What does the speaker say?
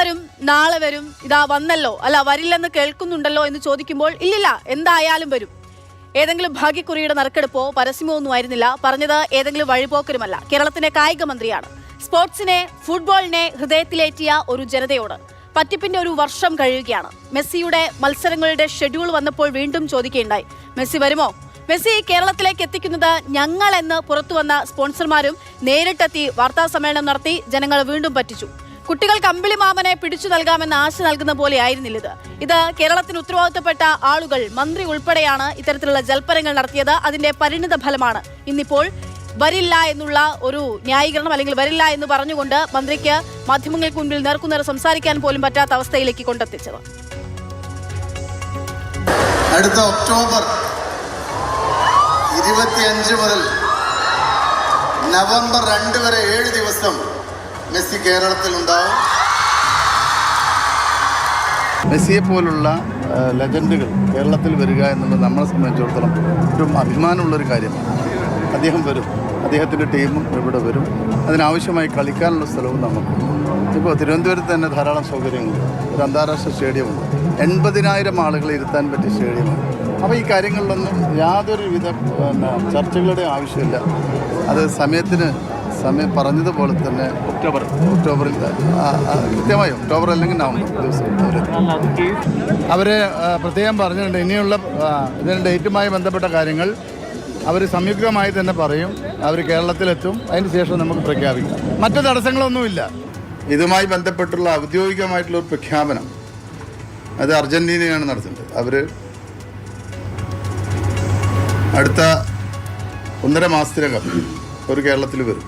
വരും, നാളെ വരും, ഇതാ വന്നല്ലോ, അല്ല വരില്ലെന്ന് കേൾക്കുന്നുണ്ടല്ലോ എന്ന് ചോദിക്കുമ്പോൾ ഇല്ലില്ല, എന്തായാലും വരും. ഏതെങ്കിലും ഭാഗ്യക്കുറിയുടെ നറുക്കെടുപ്പോ പരസ്യമോ ഒന്നും ആയിരുന്നില്ല. പറഞ്ഞത് ഏതെങ്കിലും വഴിപോക്കരുമല്ല. കേരളത്തിന്റെ കായിക മന്ത്രിയാണ്. സ്പോർട്സിനെ, ഫുട്ബോളിനെ ഹൃദയത്തിലേറ്റിയ ഒരു ജനതയോട് പറ്റിപ്പിന്റെ ഒരു വർഷം കഴിയുകയാണ്. മെസ്സിയുടെ മത്സരങ്ങളുടെ ഷെഡ്യൂൾ വന്നപ്പോൾ വീണ്ടും ചോദിക്കുകയുണ്ടായി, മെസ്സി വരുമോ? മെസ്സി കേരളത്തിലേക്ക് എത്തിക്കുന്നത് ഞങ്ങൾ എന്ന് പുറത്തുവന്ന സ്പോൺസർമാരും നേരിട്ടെത്തി വാർത്താ സമ്മേളനം നടത്തി ജനങ്ങൾ വീണ്ടും പറ്റിച്ചു. കുട്ടികൾക്ക് അമ്പിളിമാമനെ പിടിച്ചു നൽകാമെന്ന് ആശ നൽകുന്ന പോലെ ആയിരുന്നില്ല ഇത്. കേരളത്തിന് ഉത്തരവാദിത്തപ്പെട്ട ആളുകൾ, മന്ത്രി ഉൾപ്പെടെയാണ് ഇത്തരത്തിലുള്ള ജൽപ്പനങ്ങൾ നടത്തിയത്. അതിന്റെ പരിണിത ഫലമാണ് ഇന്നിപ്പോൾ വരില്ല എന്നുള്ള ഒരു ന്യായീകരണം, അല്ലെങ്കിൽ വരില്ല എന്ന് പറഞ്ഞുകൊണ്ട് മന്ത്രിക്ക് മാധ്യമങ്ങൾക്ക് മുൻപിൽ നേർക്കുനേർ സംസാരിക്കാൻ പോലും പറ്റാത്ത അവസ്ഥയിലേക്ക് കൊണ്ടെത്തിച്ചത്. അടുത്ത ഒക്ടോബർ 25 മുതൽ നവംബർ 2 വരെ 7 ദിവസം മെസ്സി കേരളത്തിലുണ്ടാവും. മെസ്സിയെ പോലുള്ള ലെജൻഡുകൾ കേരളത്തിൽ വരിക എന്നുള്ളത് നമ്മളെ സംബന്ധിച്ചിടത്തോളം ഒരു അഭിമാനമുള്ളൊരു കാര്യമാണ്. അദ്ദേഹം വരും, അദ്ദേഹത്തിൻ്റെ ടീമും ഇവിടെ വരും. അതിനാവശ്യമായി കളിക്കാനുള്ള സ്ഥലവും നമുക്ക്. ഇപ്പോൾ തിരുവനന്തപുരത്ത് തന്നെ ധാരാളം സൗകര്യങ്ങളുണ്ട്. ഒരു അന്താരാഷ്ട്ര സ്റ്റേഡിയമുണ്ട്, 80,000 ആളുകളെ ഇരുത്താൻ പറ്റിയ സ്റ്റേഡിയമാണ്. അപ്പോൾ ഈ കാര്യങ്ങളിലൊന്നും യാതൊരുവിധ ചർച്ചകളുടെ ആവശ്യമില്ല. അത് സമയം പറഞ്ഞതുപോലെ തന്നെ ഒക്ടോബറിൽ കൃത്യമായി ഒക്ടോബർ അല്ലെങ്കിൽ നവംബർ ദിവസം അവർ പ്രത്യേകം പറഞ്ഞിട്ടുണ്ട്. ഇനിയുള്ള ഇതിൻ്റെ ഡേറ്റുമായി ബന്ധപ്പെട്ട കാര്യങ്ങൾ അവർ സംയുക്തമായി തന്നെ പറയും. അവർ കേരളത്തിലെത്തും, അതിന് ശേഷം നമുക്ക് പ്രഖ്യാപിക്കാം. മറ്റു തടസ്സങ്ങളൊന്നുമില്ല. ഇതുമായി ബന്ധപ്പെട്ടുള്ള ഔദ്യോഗികമായിട്ടുള്ള ഒരു പ്രഖ്യാപനം അത് അർജന്റീനയാണ് നടത്തുന്നത്. അവർ അടുത്ത 1.5 മാസത്തിനകം ഒരു കേരളത്തിൽ വരും.